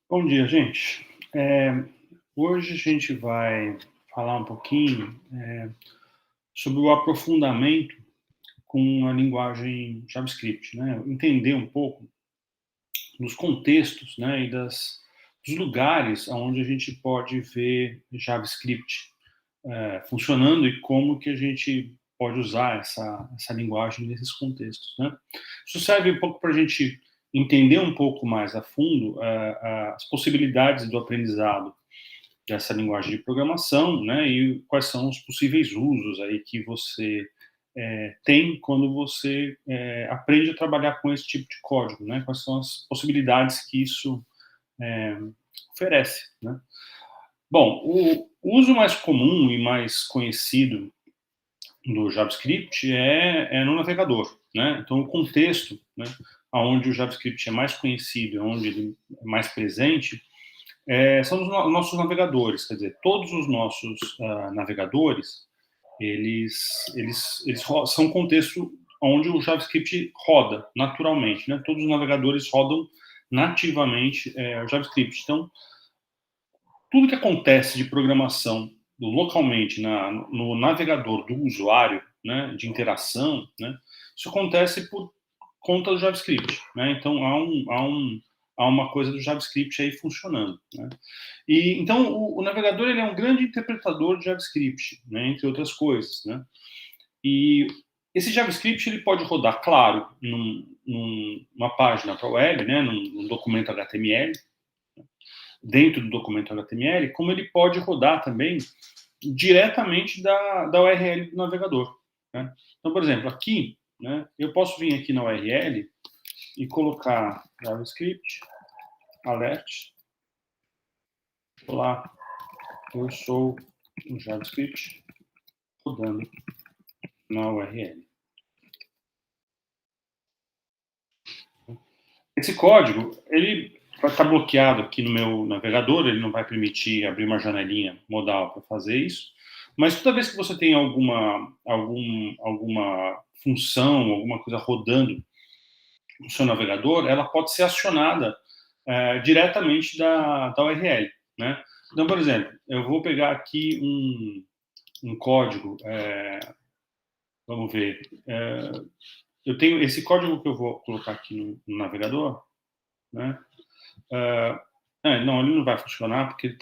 Bom dia, gente. Hoje a gente vai falar um pouquinho sobre o aprofundamento com a linguagem JavaScript, né? Entender um pouco dos contextos, né, e dos lugares onde a gente pode ver JavaScript funcionando e como que a gente pode usar essa linguagem nesses contextos, né? Isso serve um pouco para a gente entender um pouco mais a fundo as possibilidades do aprendizado dessa linguagem de programação, né, e quais são os possíveis usos aí que você tem quando você aprende a trabalhar com esse tipo de código, né, quais são as possibilidades que isso é, oferece, né. Bom, o uso mais comum e mais conhecido do JavaScript é no navegador, né, então o contexto, né, onde o JavaScript é mais conhecido, onde ele é mais presente, são os nossos navegadores, quer dizer, todos os nossos navegadores, eles são um contexto onde o JavaScript roda naturalmente, né? Todos os navegadores rodam nativamente o JavaScript. Então, tudo que acontece de programação localmente no navegador do usuário, né, de interação, né, isso acontece por conta do JavaScript, né? Então há uma coisa do JavaScript aí funcionando, né? E então o navegador ele é um grande interpretador de JavaScript, né, entre outras coisas, né? E esse JavaScript ele pode rodar, claro, numa página para web, né, num documento HTML, dentro do documento HTML, como ele pode rodar também diretamente da URL do navegador, né? Então, por exemplo, aqui, né, eu posso vir aqui na URL e colocar JavaScript alert. Olá, eu sou o JavaScript rodando na URL. Esse código, ele vai estar bloqueado aqui no meu navegador, ele não vai permitir abrir uma janelinha modal para fazer isso, mas toda vez que você tem alguma função, alguma coisa rodando no seu navegador, ela pode ser acionada diretamente da URL, né? Então, por exemplo, eu vou pegar aqui um código, vamos ver, eu tenho esse código que eu vou colocar aqui no navegador, né? Não, ele não vai funcionar porque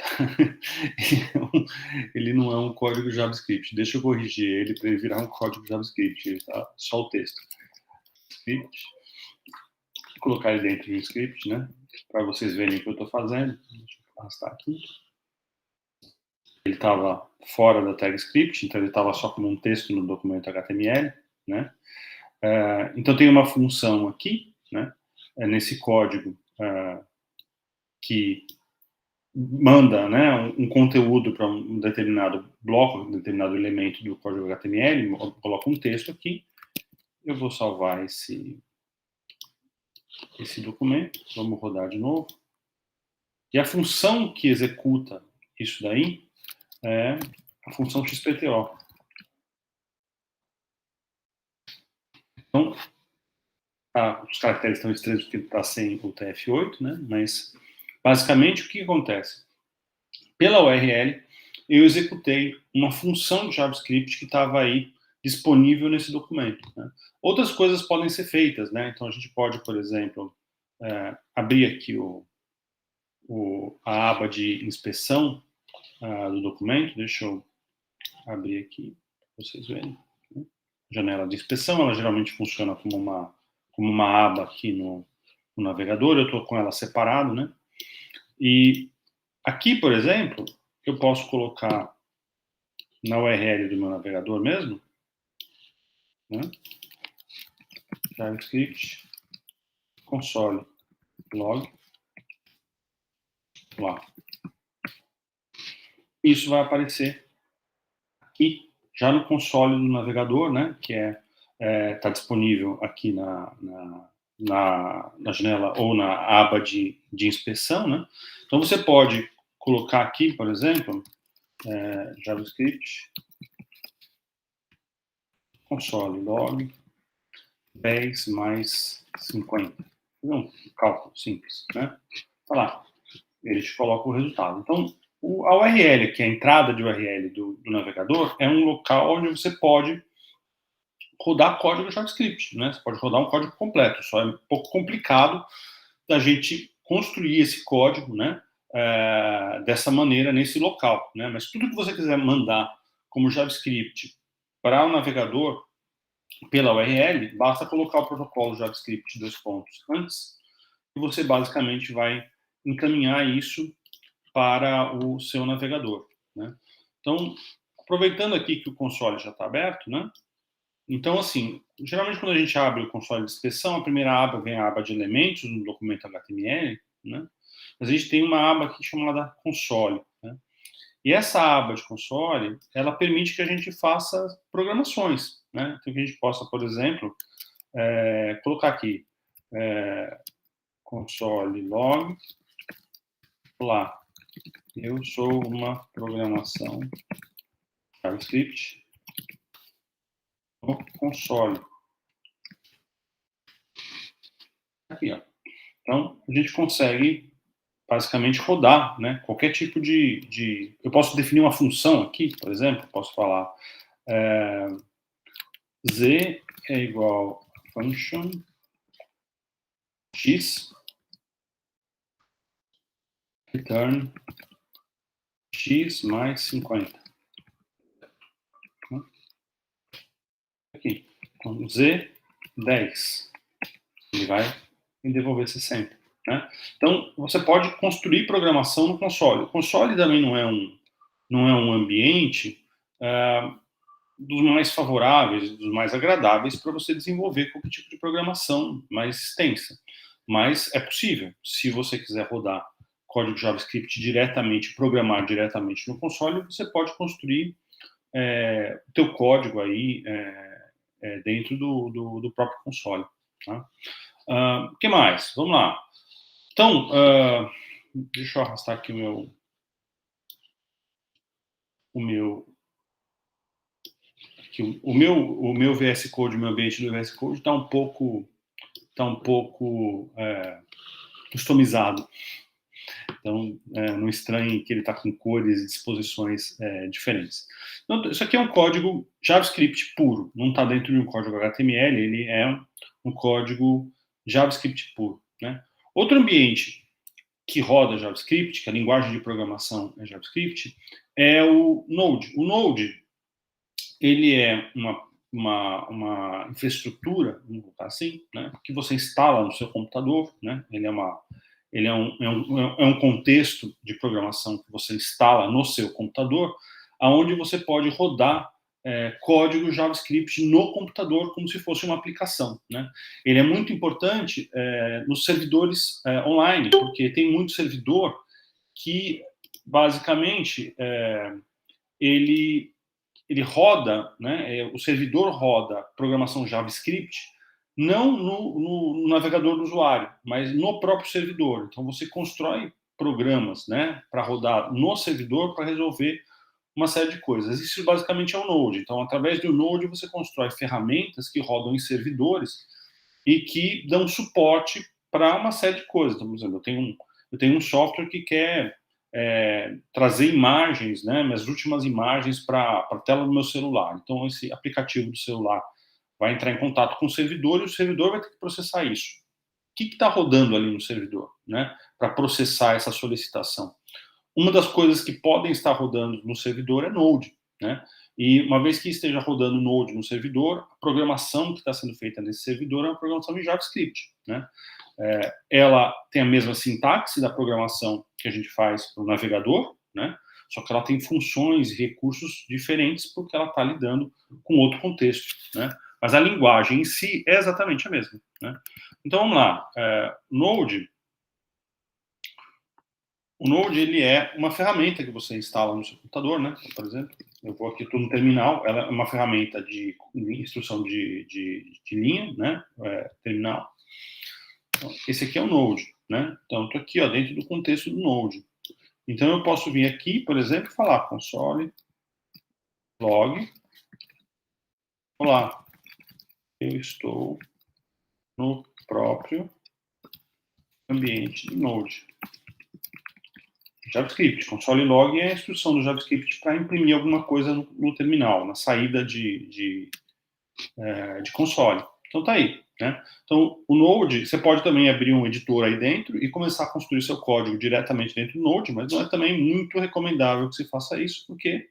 ele não é um código JavaScript. Deixa eu corrigir ele para ele virar um código JavaScript. Ele tá só o texto. Script. Vou colocar ele dentro de um script, né? Para vocês verem o que eu estou fazendo. Deixa eu arrastar aqui. Ele estava fora da tag script, então ele estava só como um texto no documento HTML, né? Então tem uma função aqui, né? Nesse código que manda, né, um conteúdo para um determinado bloco, um determinado elemento do código HTML, coloca um texto aqui, eu vou salvar esse documento, vamos rodar de novo, e a função que executa isso daí é a função XPTO. Então, os caracteres estão estranhos porque está sem o TF8, né, mas basicamente o que acontece? Pela URL, eu executei uma função de JavaScript que estava aí disponível nesse documento, né? Outras coisas podem ser feitas, né? Então a gente pode, por exemplo, abrir aqui a aba de inspeção do documento. Deixa eu abrir aqui para vocês verem, né? Janela de inspeção, ela geralmente funciona como uma aba aqui no navegador. Eu estou com ela separado, né? E aqui, por exemplo, eu posso colocar na URL do meu navegador mesmo, né? JavaScript console log lá. Isso vai aparecer aqui já no console do navegador, né? Que está disponível aqui na janela ou na aba de inspeção, né? Então você pode colocar aqui, por exemplo, JavaScript console log 10 mais 50. Um cálculo simples, né? Tá lá. ele te coloca o resultado. Então, a URL, que é a entrada de URL do navegador, é um local onde você pode rodar código JavaScript, né? Você pode rodar um código completo, só é um pouco complicado da gente construir esse código, né? Dessa maneira, nesse local, né? Mas tudo que você quiser mandar como JavaScript para o navegador pela URL, basta colocar o protocolo JavaScript antes, e você basicamente vai encaminhar isso para o seu navegador, né? Então, aproveitando aqui que o console já está aberto, né? Então, assim, geralmente quando a gente abre o console de inspeção, a primeira aba vem a aba de elementos no documento HTML, né? Mas a gente tem uma aba aqui chamada console, né? E essa aba de console, ela permite que a gente faça programações, né? Então, que a gente possa, por exemplo, colocar aqui console log, lá, eu sou uma programação JavaScript no console. Aqui, ó. Então, a gente consegue basicamente rodar, né? Qualquer tipo de... Eu posso definir uma função aqui, por exemplo, posso falar z é igual a function x return x mais 50. Aqui. Então, z 10. Ele vai me devolver 60. Né? Então, você pode construir programação no console. O console também não é um ambiente dos mais favoráveis, dos mais agradáveis para você desenvolver qualquer tipo de programação mais extensa. Mas é possível. Se você quiser rodar código JavaScript diretamente, programar diretamente no console, você pode construir o teu código aí dentro do próprio console. Tá? O que mais? Vamos lá. Então, deixa eu arrastar aqui o meu VS Code, o meu ambiente do VS Code está um pouco customizado. Então, não estranhe que ele está com cores e disposições diferentes. Então, isso aqui é um código JavaScript puro, não está dentro de um código HTML, ele é um código JavaScript puro. Né? Outro ambiente que roda JavaScript, que a linguagem de programação é JavaScript, é o Node. O Node, ele é uma infraestrutura, vamos botar assim, né, que você instala no seu computador, né, ele é um contexto de programação que você instala no seu computador, aonde você pode rodar código JavaScript no computador como se fosse uma aplicação, né? Ele é muito importante nos servidores online, porque tem muito servidor que, basicamente, ele roda, né, o servidor roda programação JavaScript não no navegador do usuário, mas no próprio servidor. Então, você constrói programas, né, para rodar no servidor para resolver uma série de coisas. Isso basicamente é o Node. Então, através do Node, você constrói ferramentas que rodam em servidores e que dão suporte para uma série de coisas. Então, por exemplo, eu tenho um software que quer trazer imagens, né, minhas últimas imagens para a tela do meu celular. Então, esse aplicativo do celular vai entrar em contato com o servidor e o servidor vai ter que processar isso. O que está rodando ali no servidor, né, para processar essa solicitação? Uma das coisas que podem estar rodando no servidor é Node, né? E uma vez que esteja rodando Node no servidor, a programação que está sendo feita nesse servidor é uma programação em JavaScript, né? Ela tem a mesma sintaxe da programação que a gente faz para o navegador, né? Só que ela tem funções e recursos diferentes porque ela está lidando com outro contexto, né? Mas a linguagem em si é exatamente a mesma, né? Então, vamos lá. Node... O Node, ele é uma ferramenta que você instala no seu computador, né? Por exemplo, eu vou aqui, estou no terminal, ela é uma ferramenta de instrução de linha, né? Terminal. Então, esse aqui é o Node, né? Então, estou aqui, ó, dentro do contexto do Node. Então, eu posso vir aqui, por exemplo, e falar console log. Olá, eu estou no próprio ambiente do Node. JavaScript. Console log é a instrução do JavaScript para imprimir alguma coisa no terminal, na saída de console. Então tá aí, né? Então o Node, você pode também abrir um editor aí dentro e começar a construir seu código diretamente dentro do Node, mas não é também muito recomendável que você faça isso, porque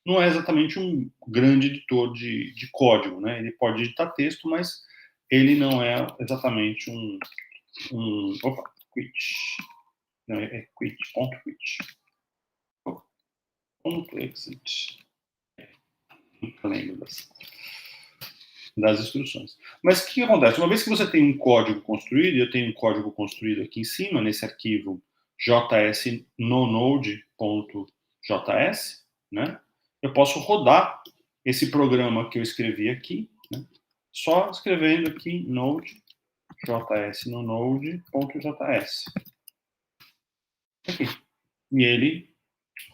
não é exatamente um grande editor de código, né? Ele pode editar texto, mas ele não é exatamente opa, quit. Não, é quit, ponto quit. Ponto exit. Não lembro das instruções. Mas o que acontece? Uma vez que você tem um código construído, eu tenho um código construído aqui em cima, nesse arquivo jsnonode.js, né? Eu posso rodar esse programa que eu escrevi aqui, né? Só escrevendo aqui node, jsnonode.js. Aqui. E ele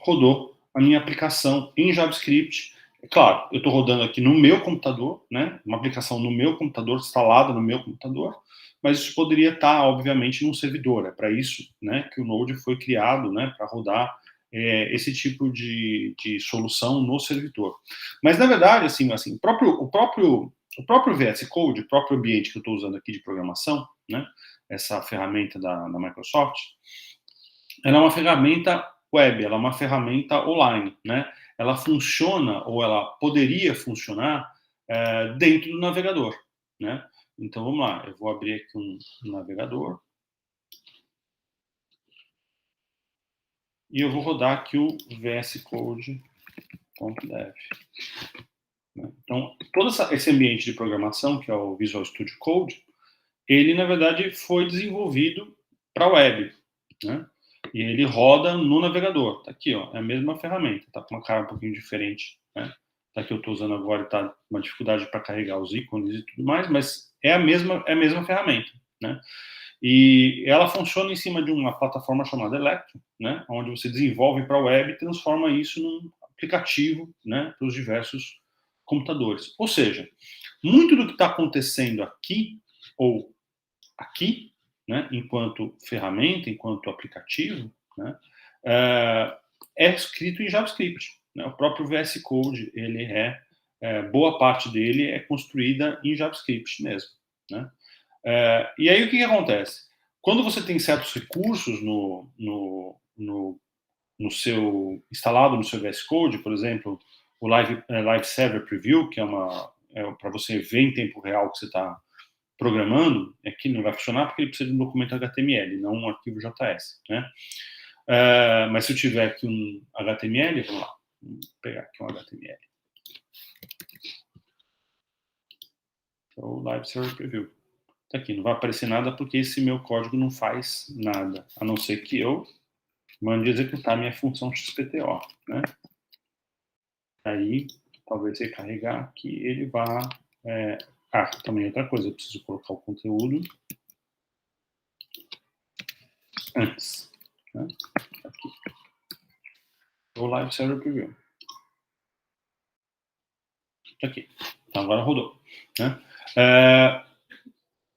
rodou a minha aplicação em JavaScript. É claro, eu estou rodando aqui no meu computador, né? Uma aplicação no meu computador, instalada no meu computador, mas isso poderia estar, obviamente, num servidor. É para isso, né, que o Node foi criado, né, para rodar esse tipo de solução no servidor. Mas, na verdade, assim o próprio VS Code, o próprio ambiente que eu estou usando aqui de programação, né, essa ferramenta da Microsoft, ela é uma ferramenta web, ela é uma ferramenta online, né? Ela funciona, ou ela poderia funcionar, dentro do navegador, né? Então, vamos lá, eu vou abrir aqui um navegador, e eu vou rodar aqui o vscode.dev. Né? Então, todo esse ambiente de programação, que é o Visual Studio Code, ele, na verdade, foi desenvolvido para a web, né? E ele roda no navegador. Tá aqui, ó, é a mesma ferramenta. Tá com uma cara um pouquinho diferente, né? Tá que eu estou usando agora, tá uma dificuldade para carregar os ícones e tudo mais, mas é a mesma ferramenta, né? E ela funciona em cima de uma plataforma chamada Electron, né? Onde você desenvolve para a web e transforma isso num aplicativo, né? Para os diversos computadores. Ou seja, muito do que está acontecendo aqui ou aqui, né, enquanto ferramenta, enquanto aplicativo, né, é escrito em JavaScript. Né? O próprio VS Code, ele boa parte dele é construída em JavaScript mesmo. Né? E aí o que acontece? Quando você tem certos recursos no seu instalado no seu VS Code, por exemplo, o Live Server Preview, que é para você ver em tempo real o que você está programando, aqui não vai funcionar porque ele precisa de um documento HTML, não um arquivo JS, né? Mas se eu tiver aqui um HTML, vamos lá, vamos pegar aqui um HTML. Então, o Live Server Preview. Tá aqui, não vai aparecer nada porque esse meu código não faz nada, a não ser que eu mande executar minha função XPTO, né? Aí, talvez você carregar aqui, ele vá... também outra coisa, eu preciso colocar o conteúdo antes, né? Aqui. O Live Server Preview. Aqui. Então, agora rodou. Né?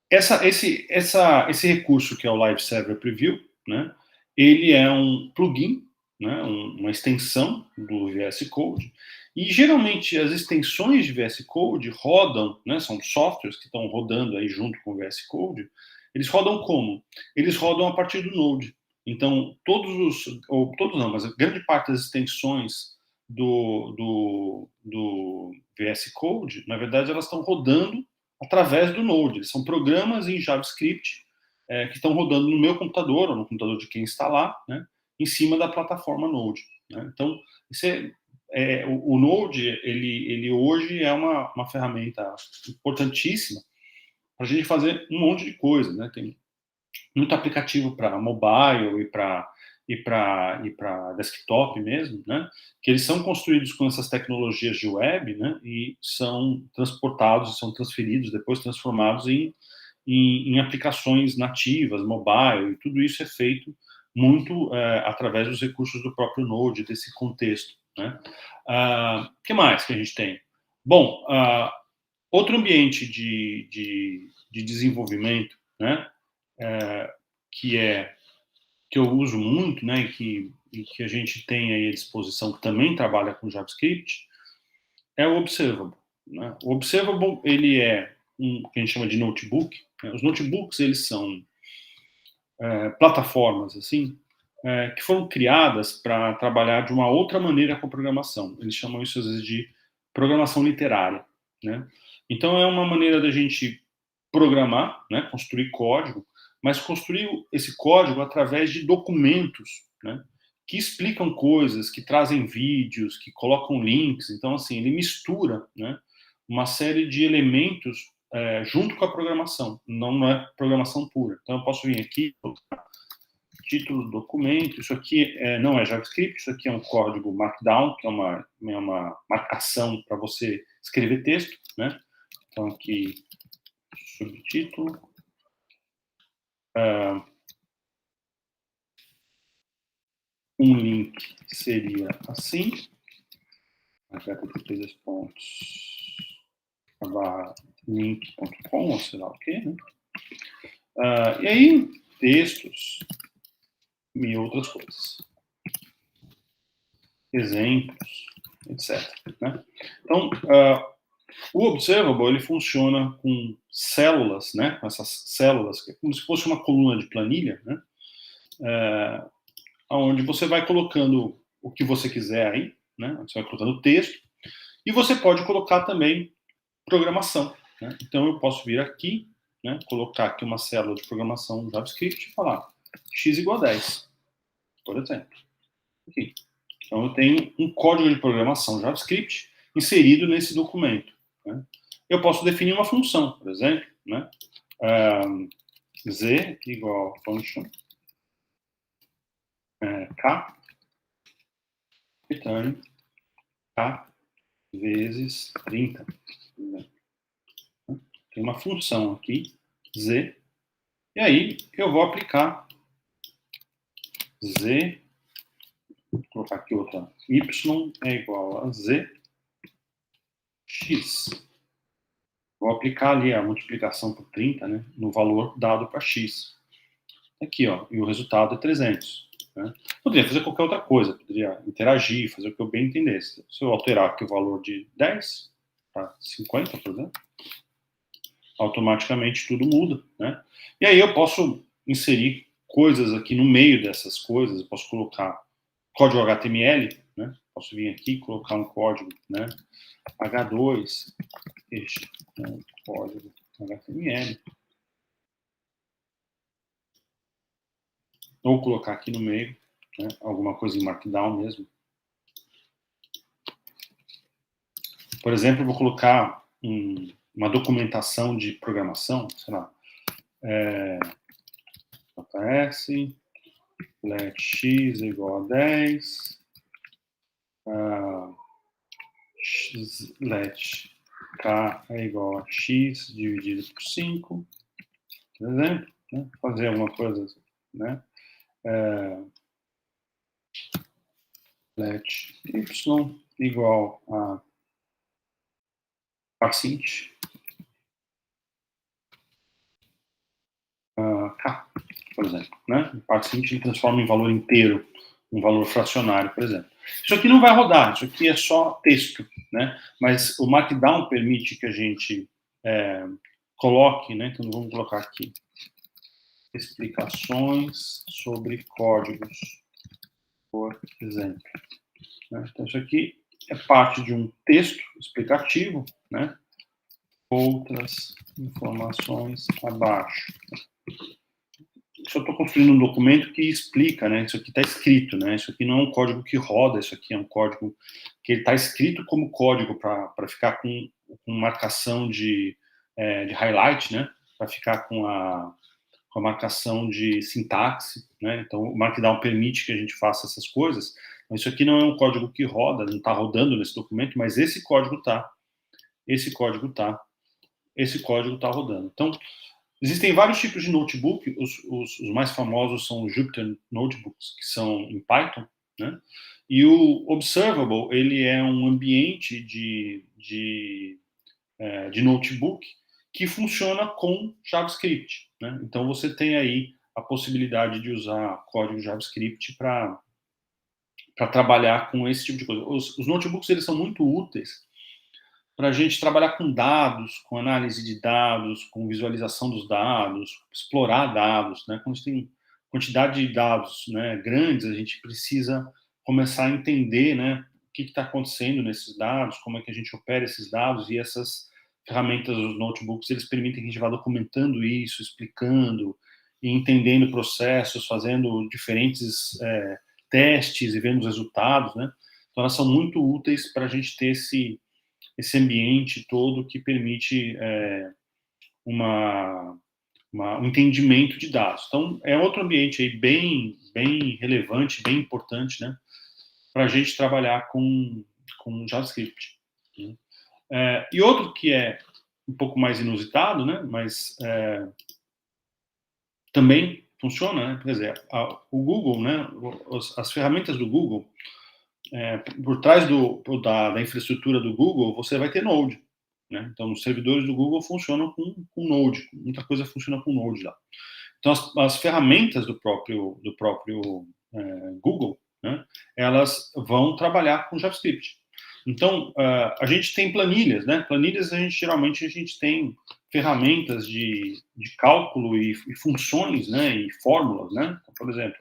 Esse recurso que é o Live Server Preview, né, ele é um plugin, né, uma extensão do VS Code, e geralmente as extensões de VS Code rodam, né, são softwares que estão rodando aí junto com o VS Code, eles rodam como? Eles rodam a partir do Node. Então, todos não, mas a grande parte das extensões do VS Code, na verdade, elas estão rodando através do Node. Eles são programas em JavaScript que estão rodando no meu computador, ou no computador de quem está lá, né, em cima da plataforma Node. Né? Então, o Node, ele hoje é uma ferramenta importantíssima para a gente fazer um monte de coisa. Né? Tem muito aplicativo para mobile e para desktop mesmo, né? Que eles são construídos com essas tecnologias de web, né? E são transportados, são transferidos, depois transformados em aplicações nativas, mobile, e tudo isso é feito muito através dos recursos do próprio Node, desse contexto, né? Que mais que a gente tem? Bom, outro ambiente de desenvolvimento, né? Que eu uso muito, né, que e que a gente tem aí à disposição, que também trabalha com JavaScript, é o Observable, né? O Observable, ele é que a gente chama de notebook, né? Os notebooks, eles são plataformas, assim, que foram criadas para trabalhar de uma outra maneira com a programação. Eles chamam isso, às vezes, de programação literária, né? Então, é uma maneira da gente programar, né, construir código, mas construir esse código através de documentos, né, que explicam coisas, que trazem vídeos, que colocam links. Então, assim, ele mistura, né, uma série de elementos junto com a programação. Não é programação pura. Então, eu posso vir aqui, título do documento. Isso aqui não é JavaScript, isso aqui é um código Markdown, que é uma marcação para você escrever texto, né? Então, aqui, subtítulo. Um link seria assim, http://link.com, ou sei lá o quê, né? E aí, textos e outras coisas. Exemplos, etc. Né? Então, o Observable, ele funciona com células, né? Essas células, que é como se fosse uma coluna de planilha, né? Onde você vai colocando o que você quiser aí, né? Você vai colocando texto, e você pode colocar também programação, né? Então, eu posso vir aqui, né? Colocar aqui uma célula de programação JavaScript e falar x igual a 10, por exemplo. Aqui. Então, eu tenho um código de programação JavaScript inserido nesse documento, né? Eu posso definir uma função, por exemplo, né? Z igual function k return k vezes 30. Tem uma função aqui, z, e aí eu vou aplicar z, vou colocar aqui outra, y é igual a z, x. Vou aplicar ali a multiplicação por 30, né, no valor dado para x. Aqui, ó, e o resultado é 300. Né? Poderia fazer qualquer outra coisa, poderia interagir, fazer o que eu bem entendesse. Se eu alterar aqui o valor de 10 para 50, por exemplo, automaticamente tudo muda, né? E aí eu posso inserir coisas aqui no meio dessas coisas, eu posso colocar código HTML, né? Posso vir aqui e colocar um código, né? H2, este, né? Código HTML. Ou colocar aqui no meio, né? Alguma coisa em Markdown mesmo. Por exemplo, eu vou colocar uma documentação de programação, sei lá, JS, let x igual a 10, let k é igual a x dividido por 5, por exemplo, né? Fazer alguma coisa, né? Let y igual a parcint k, por exemplo, né? Parcint ele transforma em valor inteiro, um valor fracionário, por exemplo. Isso aqui não vai rodar, isso aqui é só texto, né? Mas o Markdown permite que a gente coloque, né? Então vamos colocar aqui explicações sobre códigos, por exemplo. Né? Então isso aqui é parte de um texto explicativo, né? Outras informações abaixo. Só estou construindo um documento que explica, né? Isso aqui está escrito, né? Isso aqui não é um código que roda, isso aqui é um código que está escrito como código para ficar com marcação de highlight, né? Para ficar com a marcação de sintaxe, né? Então o Markdown permite que a gente faça essas coisas. Então, isso aqui não é um código que roda, não está rodando nesse documento, mas esse código está, esse código está, esse código está rodando. Então existem vários tipos de notebook, os mais famosos são os Jupyter Notebooks, que são em Python, né? E o Observable, ele é um ambiente de notebook que funciona com JavaScript, né? Então você tem aí a possibilidade de usar código JavaScript para para trabalhar com esse tipo de coisa. Os notebooks, eles são muito úteis para a gente trabalhar com dados, com análise de dados, com visualização dos dados, explorar dados, né? Quando a gente tem quantidade de dados, né, grandes, a gente precisa começar a entender, né, o que está acontecendo nesses dados, como é que a gente opera esses dados, e essas ferramentas dos notebooks, eles permitem que a gente vá documentando isso, explicando e entendendo processos, fazendo diferentes testes e vendo os resultados, né? Então, elas são muito úteis para a gente ter esse ambiente todo que permite uma, um entendimento de dados. Então, é outro ambiente aí bem relevante, bem importante, né, para a gente trabalhar com JavaScript. Né? E outro que é um pouco mais inusitado, né, mas também funciona, né, por exemplo, o Google, né, as ferramentas do Google, por trás da infraestrutura do Google, você vai ter Node. Né? Então, os servidores do Google funcionam com Node, muita coisa funciona com Node lá. Então, as ferramentas do próprio Google, né, elas vão trabalhar com JavaScript. Então, a gente tem planilhas, né? Planilhas, geralmente, a gente tem ferramentas de cálculo e funções, né? E fórmulas, né? Então, por exemplo,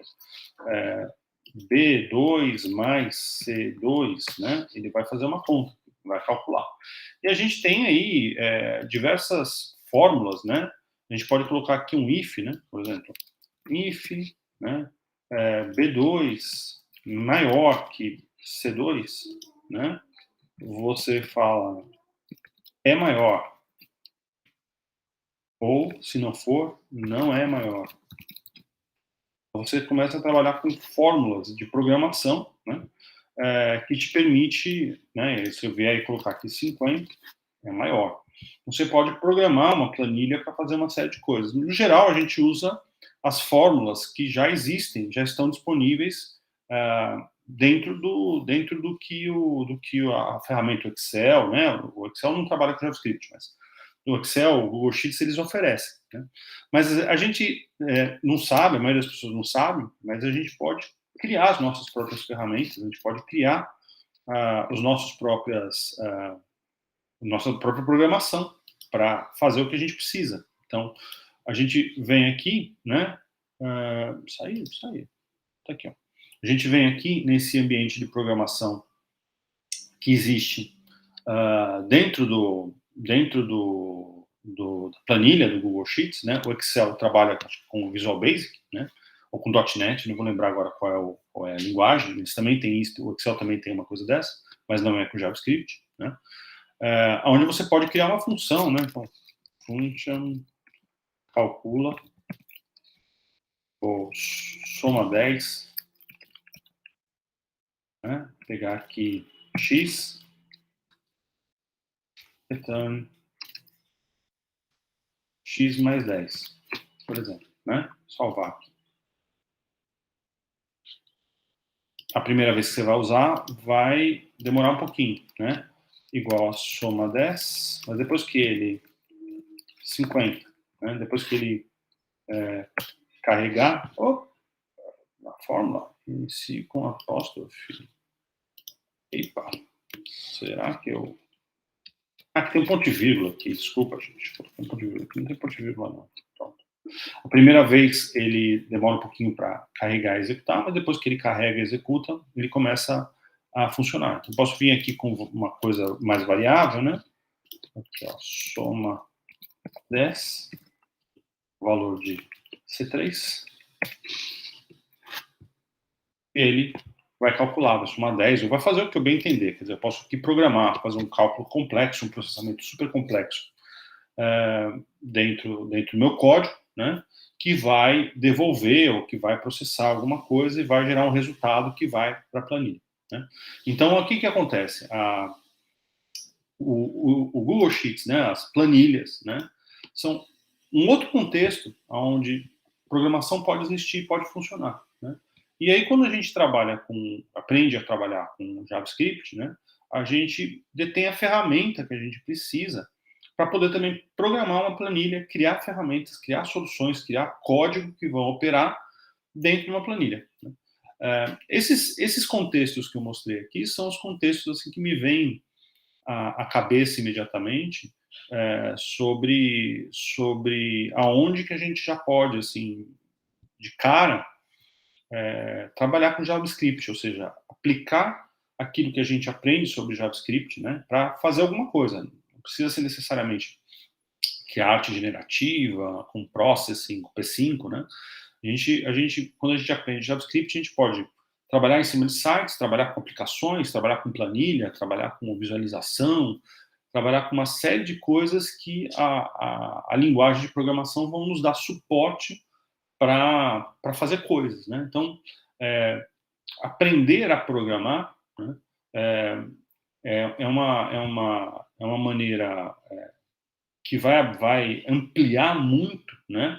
B2 mais C2, né? Ele vai fazer uma conta, vai calcular. E a gente tem aí diversas fórmulas, né? A gente pode colocar aqui um if, né? Por exemplo, if, né? B2 maior que C2, né? Você fala é maior, ou se não for, não é maior. Você começa a trabalhar com fórmulas de programação, né? Que te permite, né? Se eu vier e colocar aqui 50, é maior. Você pode programar uma planilha para fazer uma série de coisas. No geral, a gente usa as fórmulas que já existem, já estão disponíveis dentro do que a ferramenta Excel, né? O Excel não trabalha com JavaScript, mas o Excel, o Google Sheets, eles oferecem. Né? Mas a gente não sabe, a maioria das pessoas não sabe, mas a gente pode criar as nossas próprias ferramentas, a gente pode criar nossa própria programação para fazer o que a gente precisa. Então, a gente vem aqui, né? Saiu. Tá aqui, ó. A gente vem aqui nesse ambiente de programação que existe dentro da planilha do Google Sheets, né? O Excel trabalha com Visual Basic, né? Ou com .NET, não vou lembrar agora qual é a linguagem. Eles também têm isso, o Excel também tem uma coisa dessa, mas não é com JavaScript, né? Onde você pode criar uma função, né? Então, function calcula ou soma 10, né? Pegar aqui x, return x mais 10, por exemplo, né? Salvar aqui. A primeira vez que você vai usar, vai demorar um pouquinho, né? Igual a soma 10, mas depois que ele 50, né? Depois que ele carregar, a fórmula inicia com apóstrofe. Epa, será que eu... Aqui tem um ponto de vírgula aqui, desculpa, gente. Tem um ponto de vírgula aqui, não tem ponto de vírgula não. Pronto. A primeira vez ele demora um pouquinho para carregar e executar, mas depois que ele carrega e executa, ele começa a funcionar. Então, posso vir aqui com uma coisa mais variável, né? Aqui, ó, soma 10, valor de C3. Ele vai calcular, vai somar 10, ou vai fazer o que eu bem entender. Quer dizer, eu posso aqui programar, fazer um cálculo complexo, um processamento super complexo dentro do meu código, né? Que vai devolver ou que vai processar alguma coisa e vai gerar um resultado que vai para a planilha. Né? Então, o que acontece? O Google Sheets, né, as planilhas, né, são um outro contexto onde programação pode existir, pode funcionar. Né? E aí, quando a gente aprende a trabalhar com JavaScript, né, a gente detém a ferramenta que a gente precisa para poder também programar uma planilha, criar ferramentas, criar soluções, criar código que vão operar dentro de uma planilha. Né? Esses contextos que eu mostrei aqui são os contextos assim, que me vêm à cabeça imediatamente sobre aonde que a gente já pode, assim, de cara, trabalhar com JavaScript, ou seja, aplicar aquilo que a gente aprende sobre JavaScript, né, para fazer alguma coisa. Não precisa ser necessariamente que a arte generativa, com processing, com P5, né? Quando a gente aprende JavaScript, a gente pode trabalhar em cima de sites, trabalhar com aplicações, trabalhar com planilha, trabalhar com visualização, trabalhar com uma série de coisas que a linguagem de programação vão nos dar suporte para fazer coisas, né? Então, aprender a programar, né, é, é uma maneira que vai ampliar muito, né,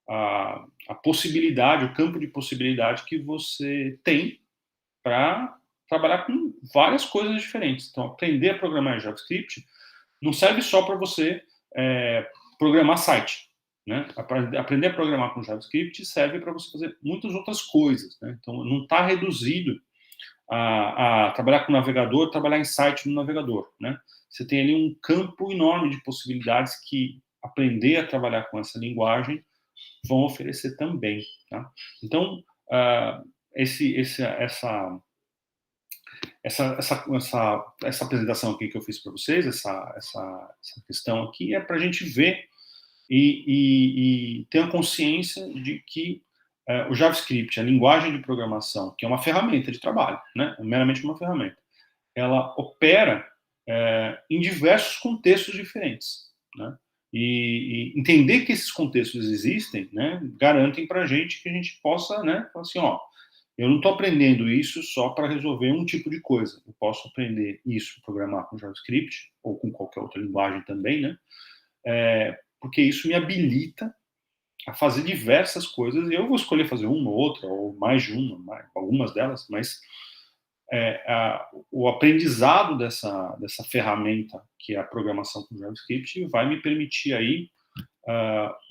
a possibilidade, o campo de possibilidade que você tem para trabalhar com várias coisas diferentes. Então, aprender a programar em JavaScript não serve só para você programar site, né? Aprender a programar com JavaScript serve para você fazer muitas outras coisas, né? Então, não está reduzido a trabalhar com navegador, trabalhar em site no navegador, né? Você tem ali um campo enorme de possibilidades que aprender a trabalhar com essa linguagem vão oferecer também, tá? Então, essa apresentação aqui que eu fiz para vocês, essa questão aqui, é para a gente ver e ter a consciência de que o JavaScript, a linguagem de programação, que é uma ferramenta de trabalho, né? É meramente uma ferramenta, ela opera em diversos contextos diferentes, né? E entender que esses contextos existem, né, garantem para a gente que a gente possa, né, falar assim, ó, eu não estou aprendendo isso só para resolver um tipo de coisa. Eu posso aprender isso, programar com JavaScript ou com qualquer outra linguagem também, né? Porque isso me habilita a fazer diversas coisas. E eu vou escolher fazer uma ou outra, ou mais de uma, algumas delas, mas o aprendizado dessa ferramenta, que é a programação com JavaScript, vai me permitir aí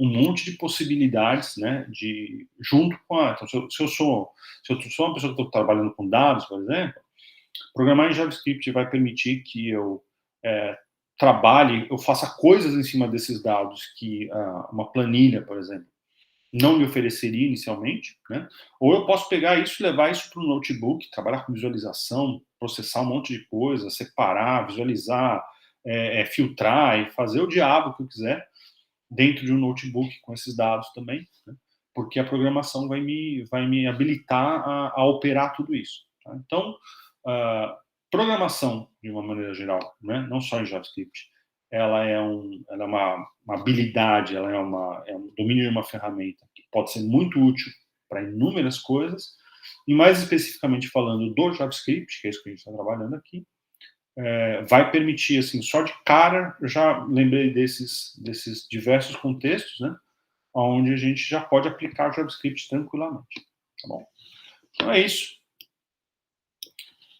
um monte de possibilidades, né, junto com então, se eu sou uma pessoa que estou trabalhando com dados, por exemplo, programar em JavaScript vai permitir que eu trabalhe, eu faça coisas em cima desses dados que uma planilha, por exemplo, não me ofereceria inicialmente, né? Ou eu posso pegar isso e levar isso para o notebook, trabalhar com visualização, processar um monte de coisa, separar, visualizar, filtrar e fazer o diabo que eu quiser dentro de um notebook com esses dados também, né? Porque a programação vai me habilitar a operar tudo isso. Tá? Então, programação, de uma maneira geral, né? Não só em JavaScript, ela é uma habilidade, ela é um domínio de uma ferramenta que pode ser muito útil para inúmeras coisas, e mais especificamente falando do JavaScript, que é isso que a gente está trabalhando aqui, vai permitir, assim, só de cara, eu já lembrei desses diversos contextos, né, onde a gente já pode aplicar JavaScript tranquilamente, tá bom? Então é isso.